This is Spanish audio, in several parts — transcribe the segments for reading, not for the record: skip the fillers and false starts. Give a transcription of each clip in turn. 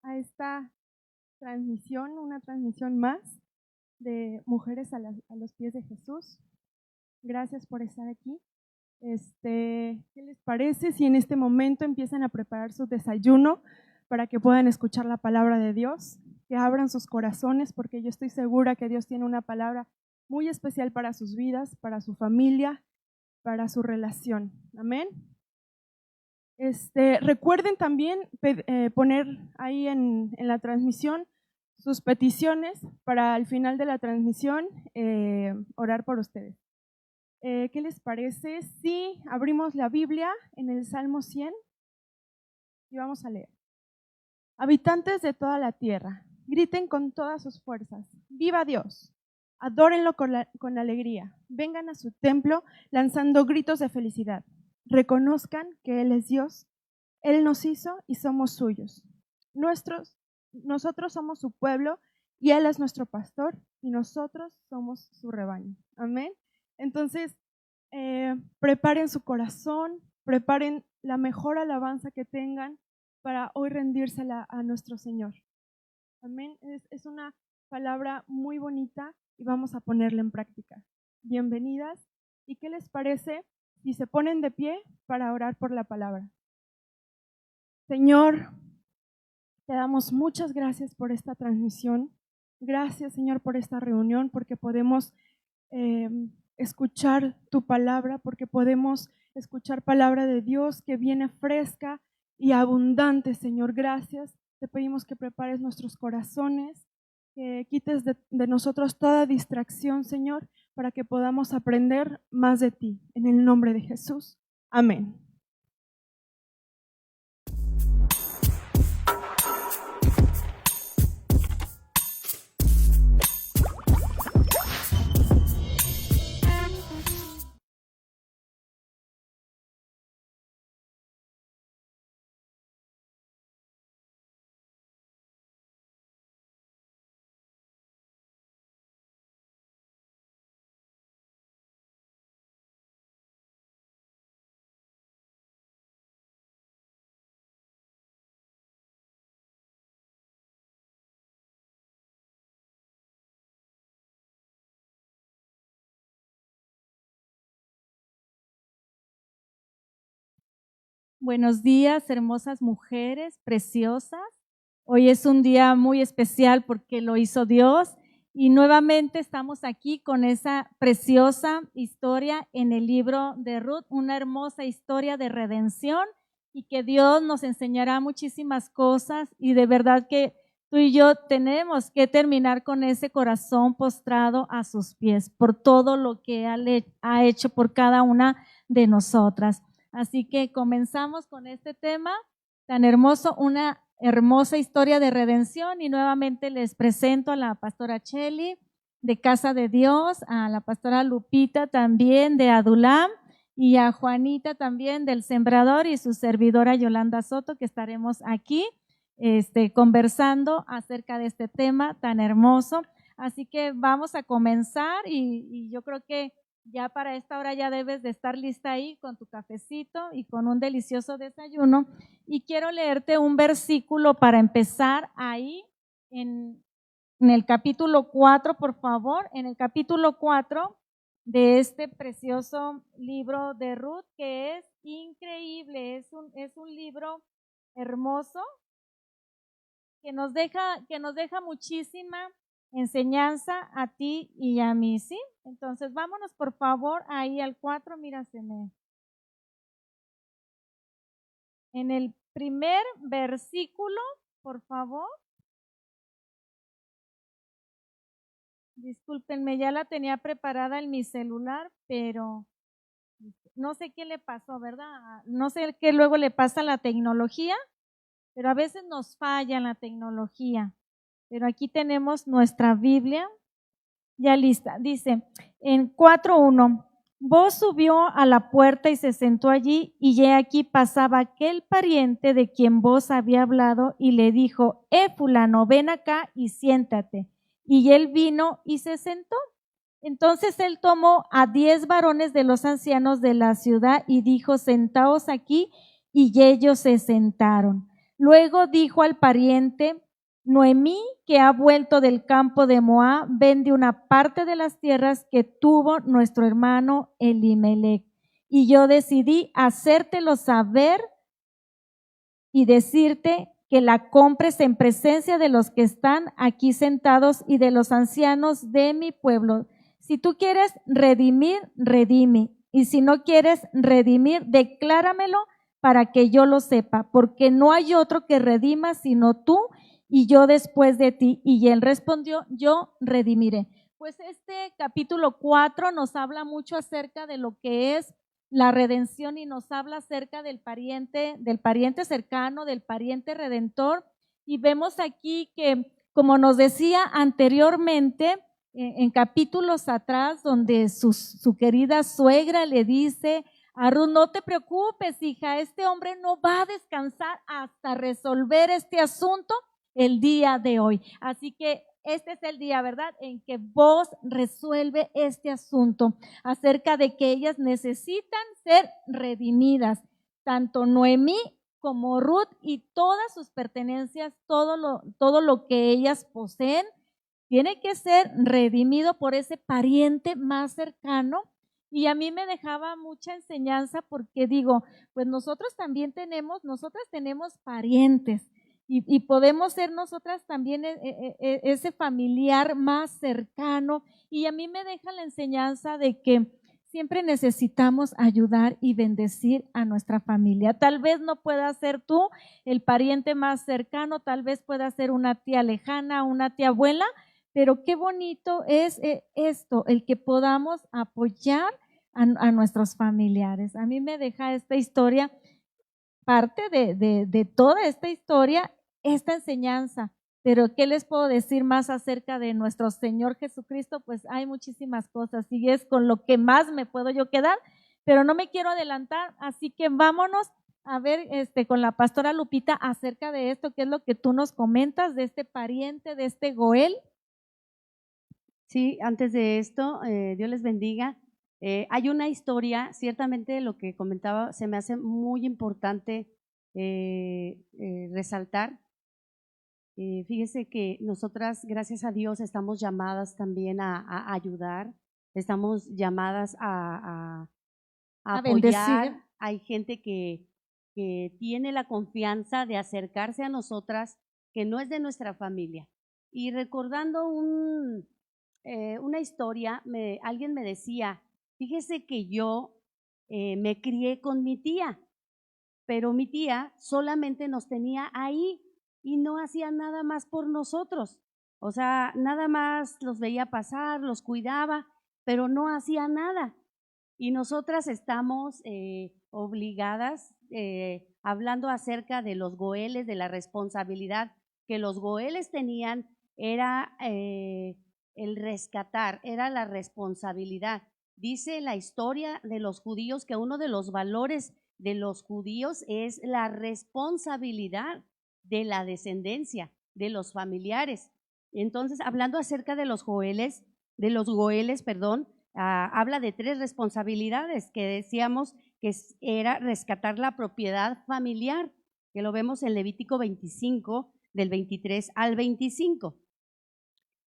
a esta transmisión, una transmisión más de Mujeres a los pies de Jesús. Gracias por estar aquí. ¿Qué les parece si en este momento empiezan a preparar su desayuno para que puedan escuchar la palabra de Dios? Que abran sus corazones, porque yo estoy segura que Dios tiene una palabra muy especial para sus vidas, para su familia, para su relación. Amén. Recuerden también poner ahí en la transmisión sus peticiones para al final de la transmisión orar por ustedes. ¿Qué les parece si abrimos la Biblia en el Salmo 100 y vamos a leer? Habitantes de toda la tierra, griten con todas sus fuerzas, ¡viva Dios! Adórenlo con alegría, vengan a su templo lanzando gritos de felicidad. Reconozcan que Él es Dios, Él nos hizo y somos suyos. Nosotros somos su pueblo y Él es nuestro pastor y nosotros somos su rebaño. Amén. Entonces, preparen su corazón, preparen la mejor alabanza que tengan para hoy rendírsela a nuestro Señor. Amén. Es una palabra muy bonita y vamos a ponerla en práctica. Bienvenidas. ¿Y qué les parece si se ponen de pie para orar por la palabra? Señor, te damos muchas gracias por esta transmisión. Gracias, Señor, por esta reunión, porque podemos escuchar tu palabra, porque podemos escuchar palabra de Dios que viene fresca y abundante, Señor. Gracias. Te pedimos que prepares nuestros corazones, que quites de nosotros toda distracción, Señor, para que podamos aprender más de ti. En el nombre de Jesús. Amén. Buenos días, hermosas mujeres, preciosas. Hoy es un día muy especial porque lo hizo Dios y nuevamente estamos aquí con esa preciosa historia en el libro de Ruth, una hermosa historia de redención y que Dios nos enseñará muchísimas cosas y de verdad que tú y yo tenemos que terminar con ese corazón postrado a sus pies por todo lo que ha hecho por cada una de nosotras. Así que comenzamos con este tema tan hermoso, una hermosa historia de redención y nuevamente les presento a la pastora Cheli de Casa de Dios, a la pastora Lupita también de Adulam y a Juanita también del Sembrador y su servidora Yolanda Soto, que estaremos aquí conversando acerca de este tema tan hermoso. Así que vamos a comenzar y yo creo que ya para esta hora ya debes de estar lista ahí con tu cafecito y con un delicioso desayuno. Y quiero leerte un versículo para empezar ahí en el capítulo 4, por favor, en el capítulo 4 de este precioso libro de Ruth, que es increíble, es un libro hermoso que nos deja muchísima enseñanza a ti y a mí, ¿sí? Entonces, vámonos por favor ahí al 4, míraseme. En el primer versículo, por favor. Discúlpenme, ya la tenía preparada en mi celular, pero no sé qué le pasó, ¿verdad? No sé qué luego le pasa a la tecnología, pero a veces nos falla la tecnología. Pero aquí tenemos nuestra Biblia ya lista. Dice en 4:1, Boz subió a la puerta y se sentó allí, y he aquí pasaba aquel pariente de quien Boz había hablado y le dijo: fulano, ven acá y siéntate. Y él vino y se sentó. Entonces él tomó a 10 varones de los ancianos de la ciudad y dijo: sentaos aquí, y ellos se sentaron. Luego dijo al pariente: Noemí, que ha vuelto del campo de Moab, vende una parte de las tierras que tuvo nuestro hermano Elimelech. Y yo decidí hacértelo saber y decirte que la compres en presencia de los que están aquí sentados y de los ancianos de mi pueblo. Si tú quieres redimir, redime. Y si no quieres redimir, decláramelo para que yo lo sepa, porque no hay otro que redima sino tú y yo después de ti. Y él respondió: yo redimiré. Pues este capítulo 4 nos habla mucho acerca de lo que es la redención y nos habla acerca del pariente cercano, del pariente redentor. Y vemos aquí que, como nos decía anteriormente, en capítulos atrás, donde su querida suegra le dice a Ruth: no te preocupes, hija, este hombre no va a descansar hasta resolver este asunto el día de hoy. Así que este es el día, ¿verdad?, en que vos resuelve este asunto acerca de que ellas necesitan ser redimidas, tanto Noemí como Ruth y todas sus pertenencias, todo lo que ellas poseen, tiene que ser redimido por ese pariente más cercano. Y a mí me dejaba mucha enseñanza porque digo, pues nosotras tenemos parientes. Y podemos ser nosotras también ese familiar más cercano. Y a mí me deja la enseñanza de que siempre necesitamos ayudar y bendecir a nuestra familia. Tal vez no puedas ser tú el pariente más cercano, tal vez pueda ser una tía lejana, una tía abuela, pero qué bonito es esto, el que podamos apoyar a nuestros familiares. A mí me deja esta historia, parte de toda esta historia, esta enseñanza. Pero ¿qué les puedo decir más acerca de nuestro Señor Jesucristo? Pues hay muchísimas cosas y es con lo que más me puedo yo quedar, pero no me quiero adelantar, así que vámonos a ver con la pastora Lupita acerca de esto, qué es lo que tú nos comentas de este pariente, de este Goel. Sí, antes de esto, Dios les bendiga. Hay una historia, ciertamente lo que comentaba se me hace muy importante resaltar. Fíjese que nosotras, gracias a Dios, estamos llamadas también a ayudar, estamos llamadas a apoyar. Bendecir. Hay gente que tiene la confianza de acercarse a nosotras, que no es de nuestra familia. Y recordando una historia, alguien me decía: fíjese que yo me crié con mi tía, pero mi tía solamente nos tenía ahí y no hacía nada más por nosotros. O sea, nada más los veía pasar, los cuidaba, pero no hacía nada. Y nosotras estamos obligadas, hablando acerca de los goeles, de la responsabilidad que los goeles tenían, era el rescatar, era la responsabilidad. Dice la historia de los judíos que uno de los valores de los judíos es la responsabilidad de la descendencia, de los familiares. Entonces, hablando acerca de los goeles, habla de 3 responsabilidades que decíamos que era rescatar la propiedad familiar, que lo vemos en Levítico 25, del 23 al 25.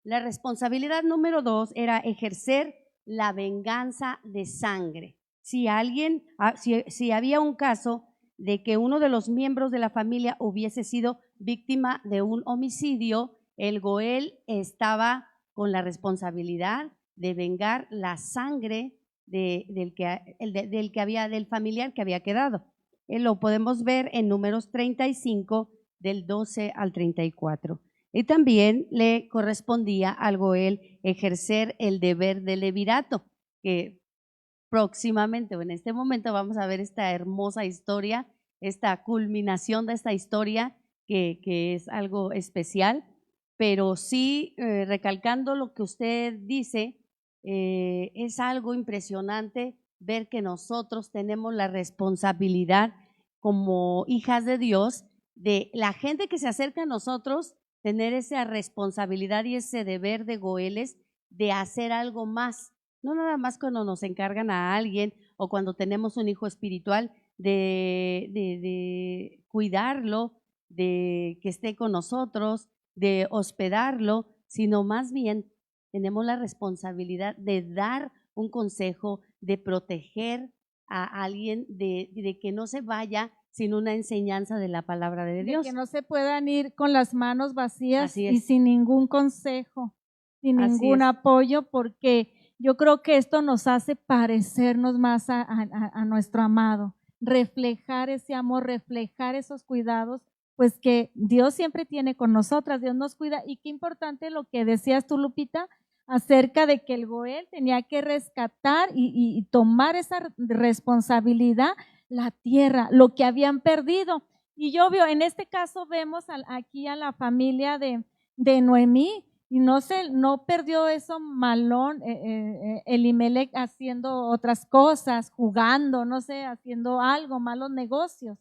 La responsabilidad número 2 era ejercer la venganza de sangre. Si había un caso de que uno de los miembros de la familia hubiese sido víctima de un homicidio, el goel estaba con la responsabilidad de vengar la sangre del familiar que había quedado. Lo podemos ver en Números 35, del 12 al 34. Y también le correspondía al goel ejercer el deber de levirato, que próximamente o en este momento vamos a ver esta hermosa historia, esta culminación de esta historia que es algo especial, pero sí recalcando lo que usted dice, es algo impresionante ver que nosotros tenemos la responsabilidad como hijas de Dios, de la gente que se acerca a nosotros, tener esa responsabilidad y ese deber de goeles de hacer algo más. No nada más cuando nos encargan a alguien o cuando tenemos un hijo espiritual, de cuidarlo, de que esté con nosotros, de hospedarlo, sino más bien tenemos la responsabilidad de dar un consejo, de proteger a alguien, de que no se vaya sin una enseñanza de la palabra de De Dios. que no se puedan ir con las manos vacías Así y es. sin ningún consejo, sin Así ningún es. apoyo, porque yo creo que esto nos hace parecernos más a nuestro amado, reflejar ese amor, reflejar esos cuidados, pues que Dios siempre tiene con nosotras, Dios nos cuida. Y qué importante lo que decías tú, Lupita, acerca de que el Goel tenía que rescatar y tomar esa responsabilidad, la tierra, lo que habían perdido. Y yo veo, en este caso vemos aquí a la familia de Noemí, y no perdió eso malón, Elimelech haciendo otras cosas, jugando, no sé, haciendo algo, malos negocios.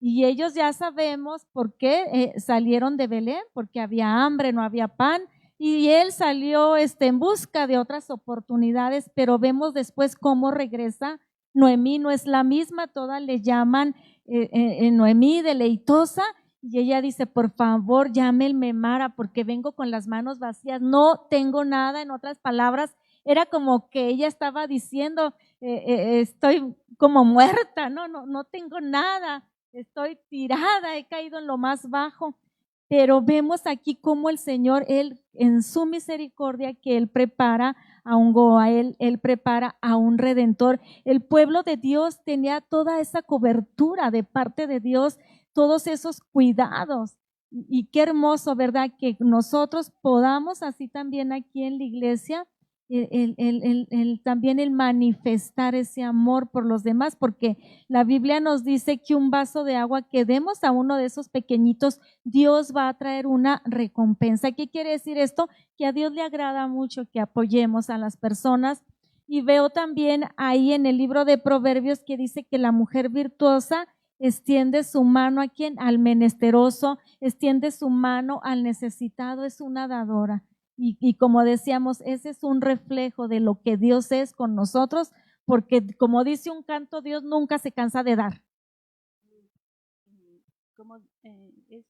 Y ellos ya sabemos por qué salieron de Belén, porque había hambre, no había pan, y él salió en busca de otras oportunidades, pero vemos después cómo regresa. Noemí no es la misma, todas le llaman Noemí deleitosa, y ella dice, por favor, llámenme Mara, porque vengo con las manos vacías, no tengo nada. En otras palabras, era como que ella estaba diciendo, estoy como muerta, no tengo nada, estoy tirada, he caído en lo más bajo. Pero vemos aquí cómo el Señor, Él en su misericordia, que Él prepara a un Goel, Él prepara a un Redentor. El pueblo de Dios tenía toda esa cobertura de parte de Dios, todos esos cuidados. Y qué hermoso, ¿verdad? Que nosotros podamos así también aquí en la iglesia, también el manifestar ese amor por los demás, porque la Biblia nos dice que un vaso de agua que demos a uno de esos pequeñitos, Dios va a traer una recompensa. ¿Qué quiere decir esto? Que a Dios le agrada mucho que apoyemos a las personas. Y veo también ahí en el libro de Proverbios que dice que la mujer virtuosa extiende su mano a quien, al menesteroso, extiende su mano al necesitado, es una dadora. Y como decíamos, ese es un reflejo de lo que Dios es con nosotros, porque como dice un canto, Dios nunca se cansa de dar. Como es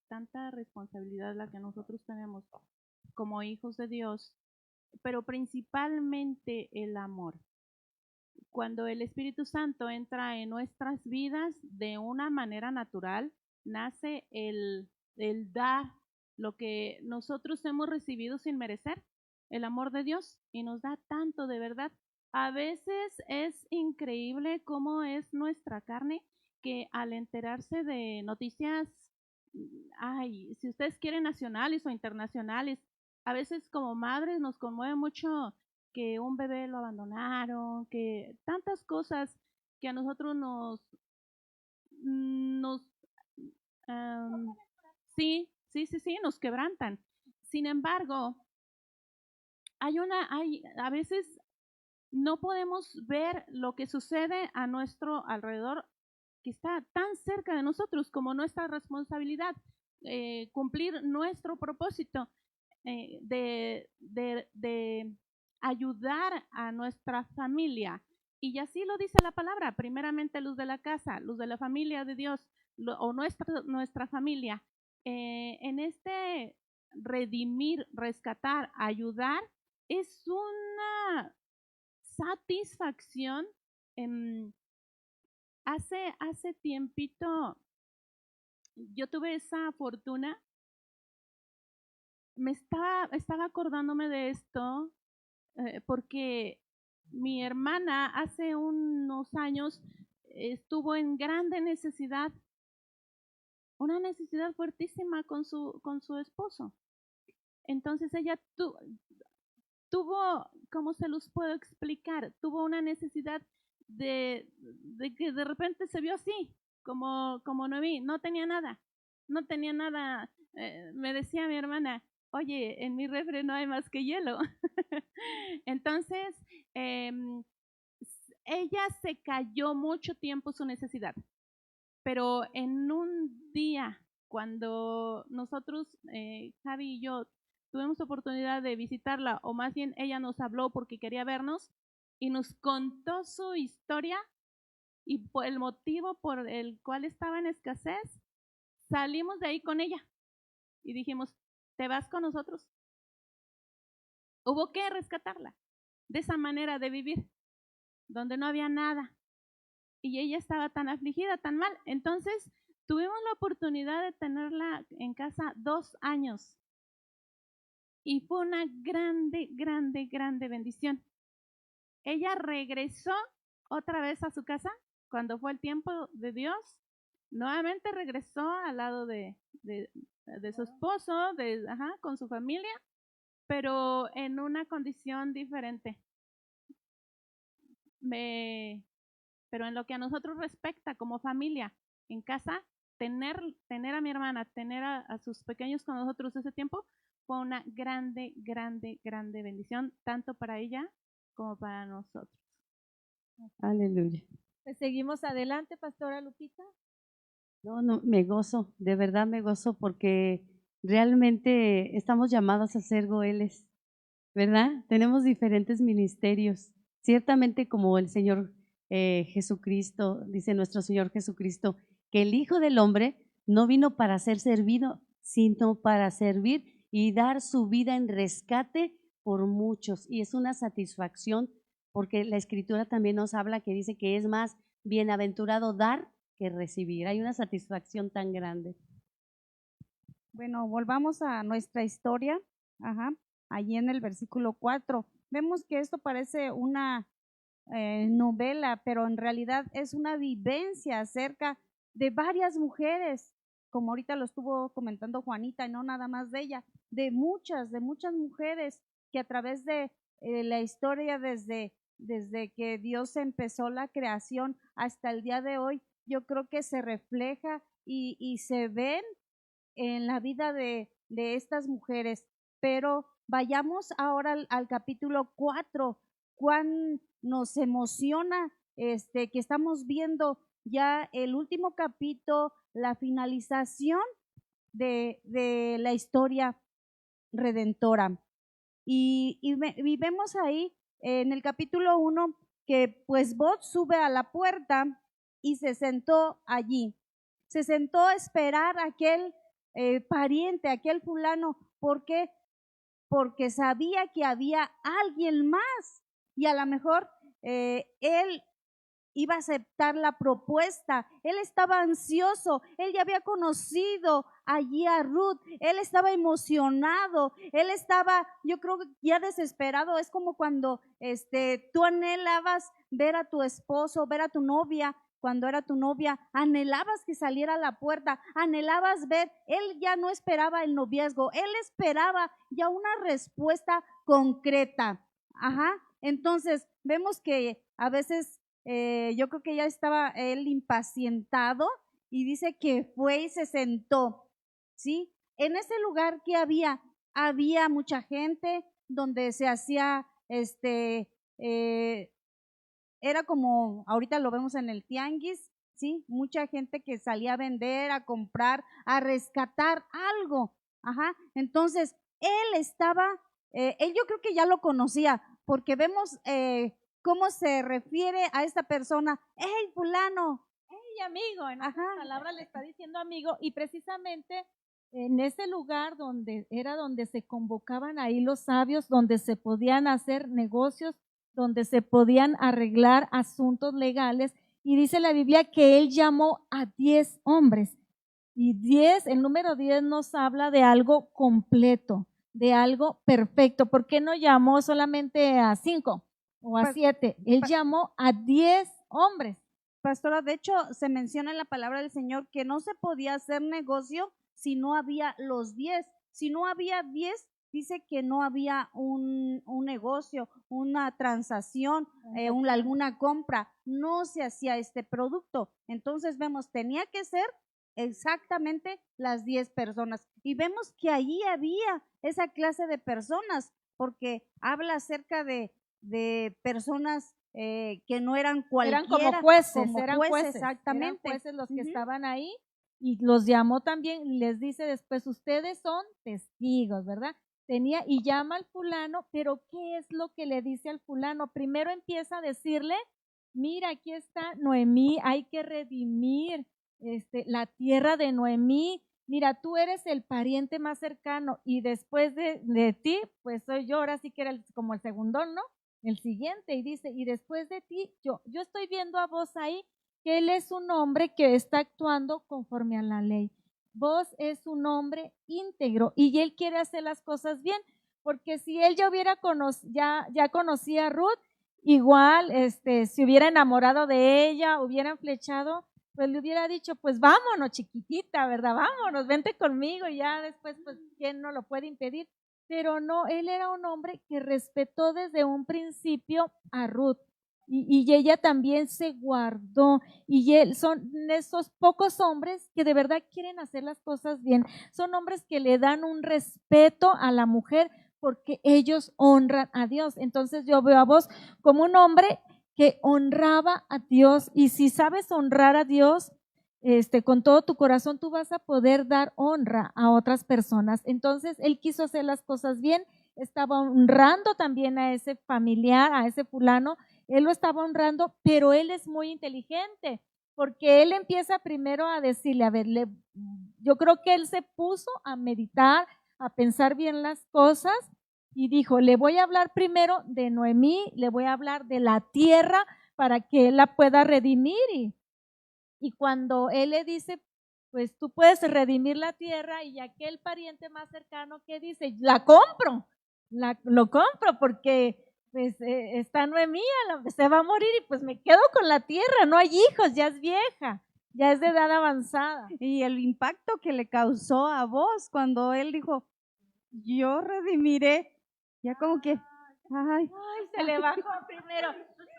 tanta responsabilidad la que nosotros tenemos como hijos de Dios, pero principalmente el amor. Cuando el Espíritu Santo entra en nuestras vidas de una manera natural, nace el dar lo que nosotros hemos recibido sin merecer, el amor de Dios, y nos da tanto de verdad. A veces es increíble cómo es nuestra carne, que al enterarse de noticias, ay, si ustedes quieren nacionales o internacionales, a veces como madres nos conmueve mucho que un bebé lo abandonaron, que tantas cosas que a nosotros nos sí, nos quebrantan. Sin embargo, a veces no podemos ver lo que sucede a nuestro alrededor, que está tan cerca de nosotros, como nuestra responsabilidad, cumplir nuestro propósito de ayudar a nuestra familia. Y así lo dice la palabra, primeramente luz de la casa, luz de la familia de Dios, o nuestra familia. En este redimir, rescatar, ayudar, es una satisfacción. Hace tiempito yo tuve esa fortuna, estaba acordándome de esto, porque mi hermana hace unos años estuvo en grande necesidad, una necesidad fuertísima con su esposo. Entonces ella tuvo, ¿cómo se los puedo explicar? Tuvo una necesidad de que de repente se vio así, como Noemí, no tenía nada. Me decía mi hermana, oye, en mi refri no hay más que hielo. Entonces, ella se cayó mucho tiempo su necesidad, pero en un día, cuando nosotros, Javi y yo, tuvimos oportunidad de visitarla, o más bien ella nos habló porque quería vernos y nos contó su historia, y por el motivo por el cual estaba en escasez, salimos de ahí con ella y dijimos, ¿te vas con nosotros? Hubo que rescatarla de esa manera de vivir, donde no había nada. Y ella estaba tan afligida, tan mal. Entonces, tuvimos la oportunidad de tenerla en casa 2 años. Y fue una grande, grande, grande bendición. Ella regresó otra vez a su casa cuando fue el tiempo de Dios. Nuevamente regresó al lado de su esposo, con su familia, pero en una condición diferente. Pero en lo que a nosotros respecta como familia, en casa, tener a mi hermana, tener a sus pequeños con nosotros ese tiempo, fue una grande, grande, grande bendición, tanto para ella como para nosotros. Aleluya. Pues seguimos adelante, Pastora Lupita. No, me gozo, de verdad me gozo porque realmente estamos llamados a ser goeles, ¿verdad? Tenemos diferentes ministerios. Ciertamente como el Señor Jesucristo, dice nuestro Señor Jesucristo, que el Hijo del Hombre no vino para ser servido, sino para servir y dar su vida en rescate por muchos. Y es una satisfacción porque la Escritura también nos habla que dice que es más bienaventurado dar que recibir. Hay una satisfacción tan grande. Bueno, volvamos a nuestra historia. Allí en el versículo 4. Vemos que esto parece una novela, pero en realidad es una vivencia acerca de varias mujeres, como ahorita lo estuvo comentando Juanita, y no nada más de ella, de muchas mujeres que a través de la historia desde que Dios empezó la creación hasta el día de hoy, yo creo que se refleja y se ven en la vida de estas mujeres. Pero vayamos ahora al capítulo 4, cuán nos emociona que estamos viendo ya el último capítulo, la finalización de la historia redentora. Y vemos ahí en el capítulo 1 que pues Booz sube a la puerta y se sentó allí. Se sentó a esperar a aquel pariente, aquel fulano. ¿Por qué? Porque sabía que había alguien más y a lo mejor él iba a aceptar la propuesta. Él estaba ansioso, él ya había conocido allí a Ruth, él estaba emocionado, él estaba, yo creo que ya desesperado. Es como cuando tú anhelabas ver a tu esposo, ver a tu novia. Cuando era tu novia, anhelabas que saliera a la puerta, anhelabas ver, él ya no esperaba el noviazgo, él esperaba ya una respuesta concreta. Entonces vemos que a veces yo creo que ya estaba él impacientado y dice que fue y se sentó, ¿sí? En ese lugar que había mucha gente donde se hacía era como, ahorita lo vemos en el tianguis, ¿sí? Mucha gente que salía a vender, a comprar, a rescatar algo. Entonces, él estaba, él yo creo que ya lo conocía, porque vemos cómo se refiere a esta persona. ¡Hey, fulano! ¡Hey, amigo! En otras palabras le está diciendo amigo, y precisamente en ese lugar donde se convocaban ahí los sabios, donde se podían hacer negocios, donde se podían arreglar asuntos legales, y dice la Biblia que él llamó a 10 hombres, y 10, el número 10 nos habla de algo completo, de algo perfecto. ¿Por qué no llamó solamente a 5 o a 7? Él llamó a 10 hombres. Pastora, de hecho se menciona en la palabra del Señor que no se podía hacer negocio si no había los 10. Si no había 10, dice que no había un negocio, una transacción, alguna compra, no se hacía este producto. Entonces vemos, tenía que ser exactamente las 10 personas. Y vemos que allí había esa clase de personas, porque habla acerca de personas que no eran cualquiera. Eran como jueces, exactamente. Eran jueces los que estaban ahí, y los llamó también, y les dice después, ustedes son testigos, ¿verdad? Y llama al fulano, pero ¿qué es lo que le dice al fulano? Primero empieza a decirle mira, aquí está Noemí, hay que redimir la tierra de Noemí. Mira, tú eres el pariente más cercano y después de ti, pues soy yo, ahora sí que era como el segundón, ¿no? El siguiente, y dice, y después de ti, yo estoy viendo a vos ahí que él es un hombre que está actuando conforme a la ley. Vos es un hombre íntegro y él quiere hacer las cosas bien, porque si él ya hubiera ya conocía a Ruth, igual se hubiera enamorado de ella, hubieran flechado, pues le hubiera dicho, pues vámonos chiquitita, ¿verdad? Vámonos, vente conmigo y ya después, pues, ¿quién no lo puede impedir? Pero no, él era un hombre que respetó desde un principio a Ruth y ella también se guardó y él son esos pocos hombres que de verdad quieren hacer las cosas bien, son hombres que le dan un respeto a la mujer porque ellos honran a Dios. Entonces yo veo a vos como un hombre que honraba a Dios y si sabes honrar a Dios con todo tu corazón, tú vas a poder dar honra a otras personas. Entonces él quiso hacer las cosas bien, estaba honrando también a ese familiar, a ese fulano, él lo estaba honrando, pero él es muy inteligente, porque él empieza primero a decirle, a ver, yo creo que él se puso a meditar, a pensar bien las cosas y dijo, le voy a hablar primero de Noemí, le voy a hablar de la tierra para que él la pueda redimir y cuando él le dice, pues tú puedes redimir la tierra y aquel pariente más cercano que dice, la compro, lo compro porque pues está Noemí, se va a morir y pues me quedo con la tierra, no hay hijos, ya es vieja, ya es de edad avanzada. Y el impacto que le causó a vos cuando él dijo, yo redimiré, ya como que, ay, se le bajó primero,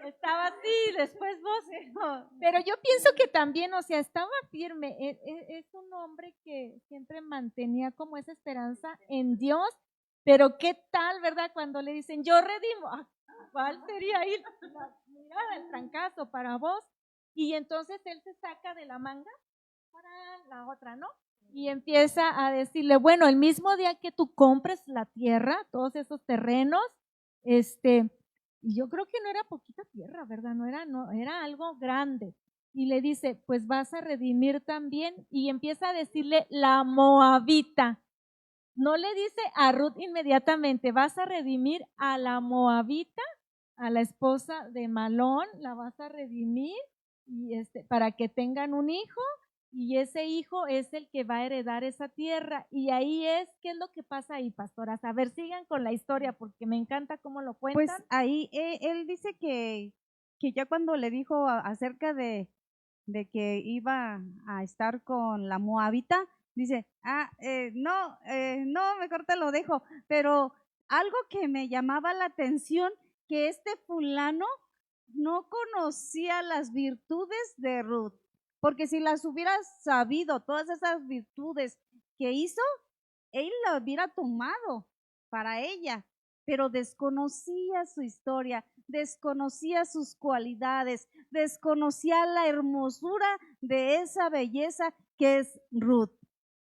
estaba así, después vos. Pero yo pienso que también, o sea, estaba firme, es un hombre que siempre mantenía como esa esperanza en Dios, pero qué tal, ¿verdad? Cuando le dicen, yo redimo, ¿cuál sería ahí la mirada, el trancazo para vos? Y entonces él se saca de la manga para la otra, ¿no? Y empieza a decirle, bueno, el mismo día que tú compres la tierra, todos esos terrenos, y yo creo que no era poquita tierra, ¿verdad? No, era algo grande. Y le dice, pues vas a redimir también, y empieza a decirle la moabita. No le dice a Ruth inmediatamente, vas a redimir a la moabita, a la esposa de Malón, la vas a redimir y para que tengan un hijo y ese hijo es el que va a heredar esa tierra. Y ahí ¿qué es lo que pasa ahí, pastoras? A ver, sigan con la historia porque me encanta cómo lo cuentan. pues ahí él dice que ya cuando le dijo acerca de que iba a estar con la moabita, dice, no, mejor te lo dejo, pero algo que me llamaba la atención, que este fulano no conocía las virtudes de Ruth, porque si las hubiera sabido, todas esas virtudes que hizo, él la hubiera tomado para ella, pero desconocía su historia, desconocía sus cualidades, desconocía la hermosura de esa belleza que es Ruth.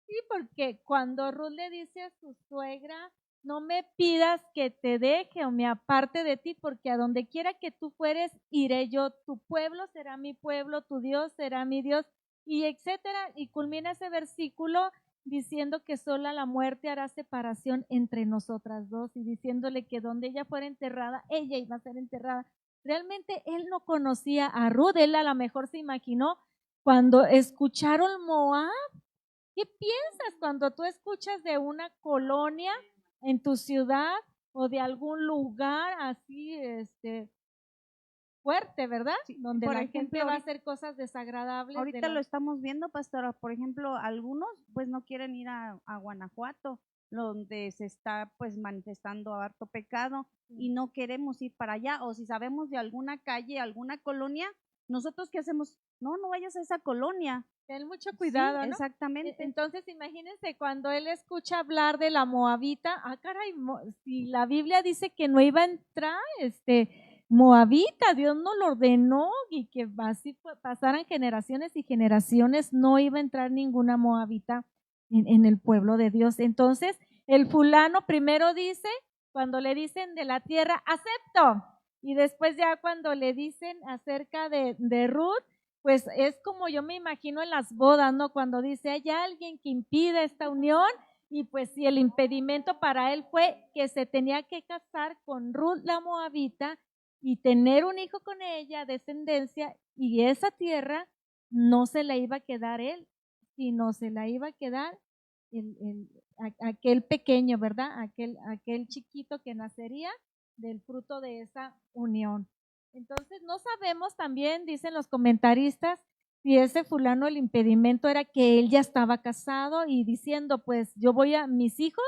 Sí, porque cuando Ruth le dice a su suegra, no me pidas que te deje o me aparte de ti, porque a donde quiera que tú fueres, iré yo, tu pueblo será mi pueblo, tu Dios será mi Dios, y etcétera, y culmina ese versículo diciendo que sola la muerte hará separación entre nosotras dos, y diciéndole que donde ella fuera enterrada, ella iba a ser enterrada. Realmente él no conocía a Ruth, él a lo mejor se imaginó cuando escucharon Moab. ¿Qué piensas cuando tú escuchas de una colonia en tu ciudad o de algún lugar así fuerte, ¿verdad? Sí, donde por la ejemplo, gente va a hacer cosas desagradables. Ahorita lo estamos viendo, pastora. Por ejemplo, algunos pues no quieren ir a Guanajuato, donde se está pues manifestando harto pecado y no queremos ir para allá. O si sabemos de alguna calle, alguna colonia, nosotros ¿qué hacemos? No vayas a esa colonia. Ten mucho cuidado, sí, ¿no? Exactamente. Entonces, imagínense cuando él escucha hablar de la moabita, caray, si la Biblia dice que no iba a entrar moabita, Dios no lo ordenó y que así pasaran generaciones y generaciones, no iba a entrar ninguna moabita en el pueblo de Dios. Entonces, el fulano primero dice, cuando le dicen de la tierra, acepto, Y después ya cuando le dicen acerca de Ruth, pues es como yo me imagino en las bodas, ¿no? Cuando dice, hay alguien que impide esta unión, y pues si el impedimento para él fue que se tenía que casar con Ruth la Moabita y tener un hijo con ella, descendencia, y esa tierra no se la iba a quedar él, sino se la iba a quedar aquel pequeño, ¿verdad? Aquel chiquito que nacería del fruto de esa unión. Entonces no sabemos también, dicen los comentaristas, si ese fulano el impedimento era que él ya estaba casado y diciendo, pues yo voy a mis hijos,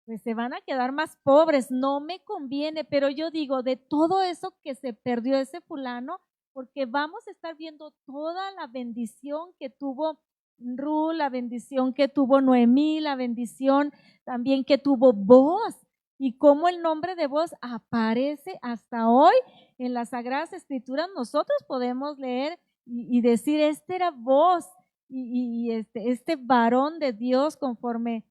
pues se van a quedar más pobres, no me conviene, pero yo digo, de todo eso que se perdió ese fulano, porque vamos a estar viendo toda la bendición que tuvo Ruth, la bendición que tuvo Noemí, la bendición también que tuvo Boaz, y cómo el nombre de Boaz aparece hasta hoy en las Sagradas Escrituras. Nosotros podemos leer y decir, este era Boaz, y este varón de Dios conforme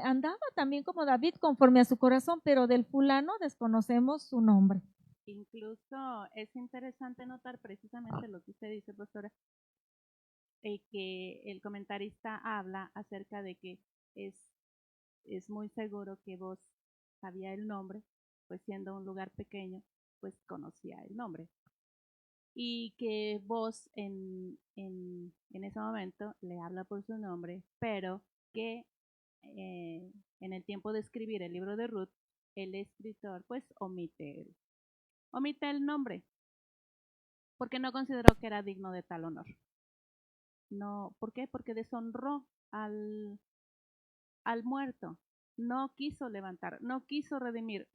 andaba también como David, conforme a su corazón, pero del fulano desconocemos su nombre. Incluso es interesante notar precisamente lo que usted dice, pastora, que el comentarista habla acerca de que es muy seguro que vos sabía el nombre, pues siendo un lugar pequeño, pues conocía el nombre. Y que vos en ese momento le habla por su nombre, pero que en el tiempo de escribir el libro de Ruth, el escritor pues omite el nombre, porque no consideró que era digno de tal honor. No, ¿por qué? Porque deshonró al muerto, no quiso levantar, no quiso redimir,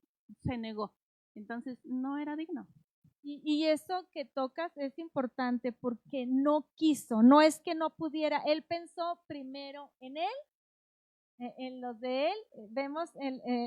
se negó, entonces no era digno. Y eso que tocas es importante porque no quiso, no es que no pudiera, él pensó primero en él, en los de él, vemos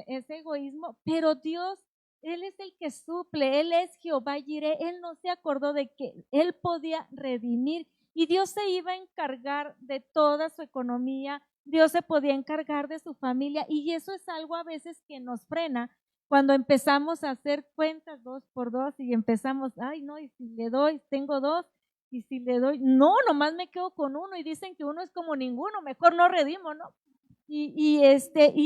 ese egoísmo, pero Dios, Él es el que suple, Él es Jehová Jireh, Él no se acordó de que Él podía redimir y Dios se iba a encargar de toda su economía, Dios se podía encargar de su familia y eso es algo a veces que nos frena cuando empezamos a hacer cuentas 2 por 2 y empezamos, ay no, y si le doy, tengo 2, y si le doy, no, nomás me quedo con uno y dicen que uno es como ninguno, mejor no redimo, ¿no? Y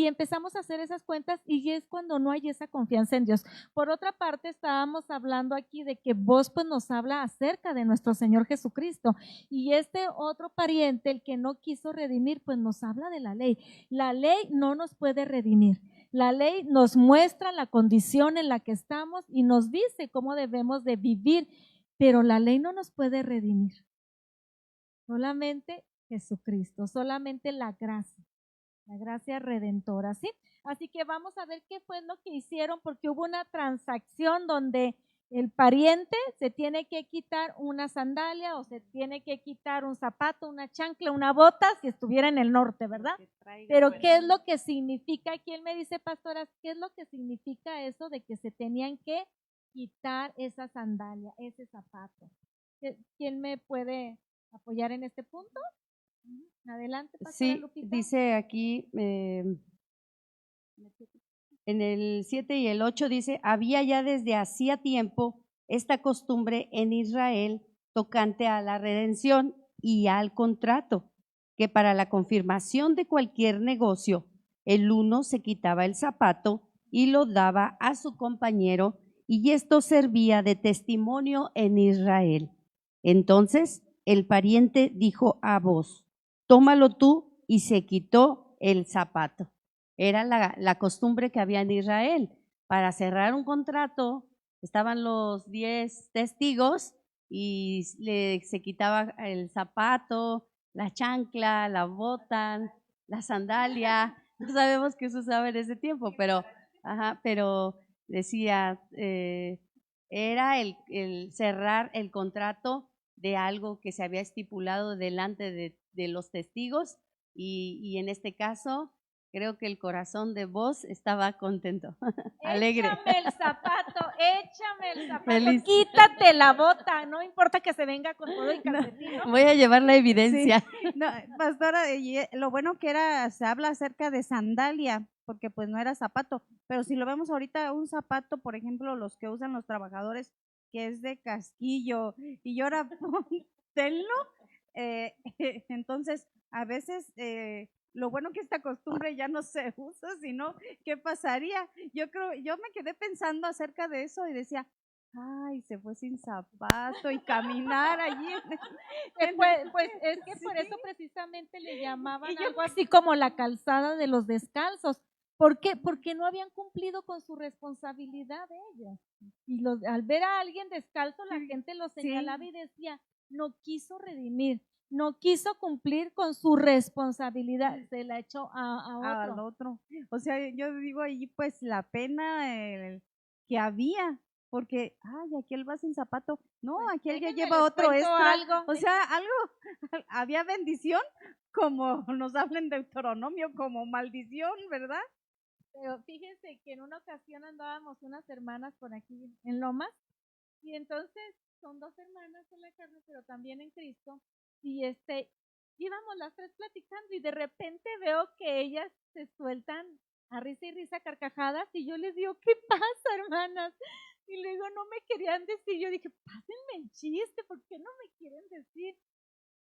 empezamos a hacer esas cuentas y es cuando no hay esa confianza en Dios. Por otra parte, estábamos hablando aquí de que vos pues nos habla acerca de nuestro Señor Jesucristo y este otro pariente, el que no quiso redimir, pues nos habla de la ley. La ley no nos puede redimir. La ley nos muestra la condición en la que estamos y nos dice cómo debemos de vivir, pero la ley no nos puede redimir. Solamente Jesucristo, solamente la gracia redentora, ¿sí? Así que vamos a ver qué fue lo que hicieron, porque hubo una transacción donde el pariente se tiene que quitar una sandalia o se tiene que quitar un zapato, una chancla, una bota, si estuviera en el norte, ¿verdad? Pero ¿qué es lo que significa? Aquí él me dice, pastora, ¿qué es lo que significa eso de que se tenían que quitar esa sandalia, ese zapato? ¿Quién me puede apoyar en este punto? Adelante, pastora Sí, Lupita. dice aquí en el 7 y el 8 dice, había ya desde hacía tiempo esta costumbre en Israel tocante a la redención y al contrato, que para la confirmación de cualquier negocio, el uno se quitaba el zapato y lo daba a su compañero, y esto servía de testimonio en Israel. Entonces el pariente dijo a Boaz, tómalo tú, y se quitó el zapato. Era la costumbre que había en Israel. Para cerrar un contrato, estaban los 10 testigos y se quitaba el zapato, la chancla, la bota, la sandalia. No sabemos qué se usaba en ese tiempo, pero decía, era el cerrar el contrato de algo que se había estipulado delante de los testigos y en este caso creo que el corazón de Boaz estaba contento, alegre. Échame el zapato, feliz. Quítate la bota, no importa que se venga con todo y calcetín, ¿no? Voy a llevar la evidencia. Sí. No, pastora, lo bueno que era, se habla acerca de sandalia, porque pues no era zapato, pero si lo vemos ahorita, un zapato, por ejemplo, los que usan los trabajadores, que es de casquillo, y ahora póntelo, entonces a veces lo bueno que esta costumbre ya no se usa, sino ¿qué pasaría? Yo me quedé pensando acerca de eso y decía, ay, se fue sin zapato y caminar allí. Pues es que por eso precisamente le llamaban Y yo- algo así como la calzada de los descalzos. ¿Por qué? Porque no habían cumplido con su responsabilidad ellos. Y al ver a alguien descalzo, la gente lo señalaba y decía, no quiso redimir, no quiso cumplir con su responsabilidad, se la echó a al otro. otro. O sea, yo digo ahí pues la pena que había, porque, ay, aquel va sin zapato, no, Pues aquel ya déjenme lleva les otro cuento extra. algo. O sea, había bendición, como nos habla en Deuteronomio, como maldición, ¿verdad? Pero fíjense que en una ocasión andábamos unas hermanas por aquí en Lomas, y entonces son dos hermanas en la carne, pero también en Cristo, y íbamos las tres platicando y de repente veo que ellas se sueltan a risa y risa, carcajadas, y yo les digo, ¿qué pasa, hermanas? Y luego no me querían decir, yo dije, pásenme el chiste, ¿por qué no me quieren decir?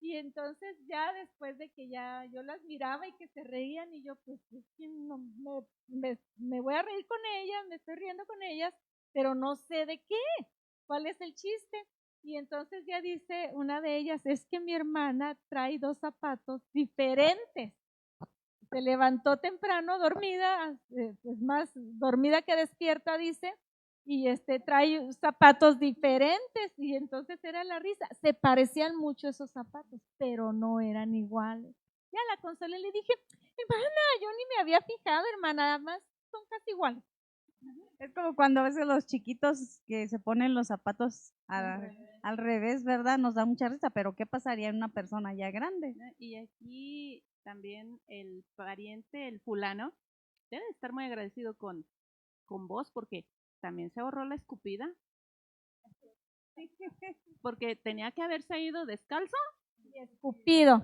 Y entonces ya después de que ya yo las miraba y que se reían, y yo pues es que no, me voy a reír con ellas, me estoy riendo con ellas, pero no sé de qué, cuál es el chiste. Y entonces ya dice una de ellas, es que mi hermana trae dos zapatos diferentes. Se levantó temprano, dormida, pues más dormida que despierta, dice, y trae zapatos diferentes, y entonces era la risa. Se parecían mucho esos zapatos, pero no eran iguales. Ya la consolé, le dije, hermana, yo ni me había fijado, hermana, nada más son casi iguales. Es como cuando a veces los chiquitos que se ponen los zapatos al revés, ¿verdad? Nos da mucha risa, pero ¿qué pasaría en una persona ya grande? Y aquí también el pariente, el fulano, debe estar muy agradecido con vos porque también se ahorró la escupida. Porque tenía que haberse ido descalzo. Y escupido.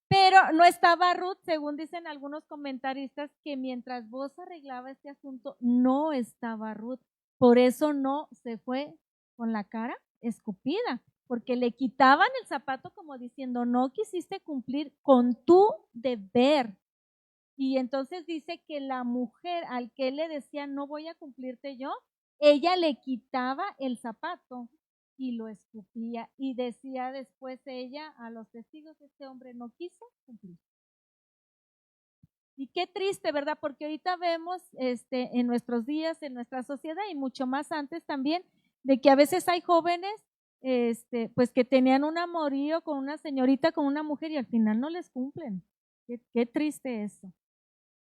Pero no estaba Ruth, según dicen algunos comentaristas, que mientras vos arreglaba este asunto, no estaba Ruth. Por eso no se fue con la cara escupida, porque le quitaban el zapato como diciendo, no quisiste cumplir con tu deber. Y entonces dice que la mujer al que él le decía, no voy a cumplirte yo, ella le quitaba el zapato y lo escupía. Y decía después ella a los testigos, este hombre no quiso cumplir. Y qué triste, ¿verdad? Porque ahorita vemos en nuestros días, en nuestra sociedad y mucho más antes también, de que a veces hay jóvenes pues que tenían un amorío con una señorita, con una mujer y al final no les cumplen. Qué triste eso.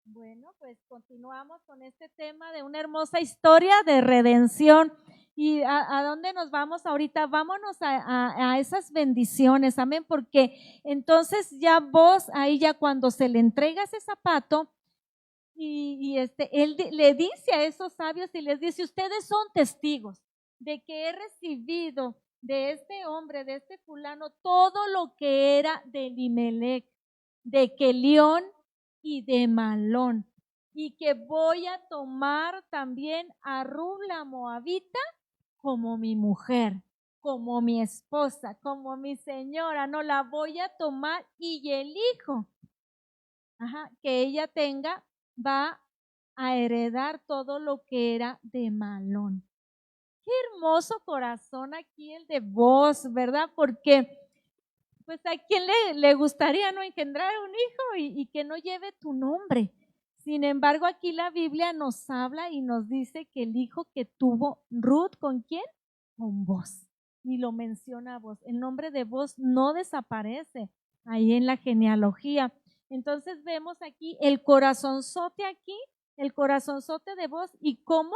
Bueno, pues continuamos con este tema de una hermosa historia de redención. ¿Y a dónde nos vamos ahorita? Vámonos a esas bendiciones, amén, porque entonces ya vos ahí ya cuando se le entrega ese zapato y él le dice a esos sabios y les dice, ustedes son testigos de que he recibido de este hombre, de este fulano, todo lo que era de Elimelec, de Kelión y de Malón, y que voy a tomar también a Rut la Moabita como mi mujer, como mi esposa, como mi señora, no la voy a tomar y el hijo que ella tenga va a heredar todo lo que era de Malón. Qué hermoso corazón aquí el de vos, ¿verdad? Porque pues a quién le gustaría no engendrar un hijo y que no lleve tu nombre. Sin embargo, aquí la Biblia nos habla y nos dice que el hijo que tuvo Ruth, ¿con quién? Con vos. Y lo menciona a vos. El nombre de vos no desaparece ahí en la genealogía. Entonces vemos aquí el corazonzote de vos y cómo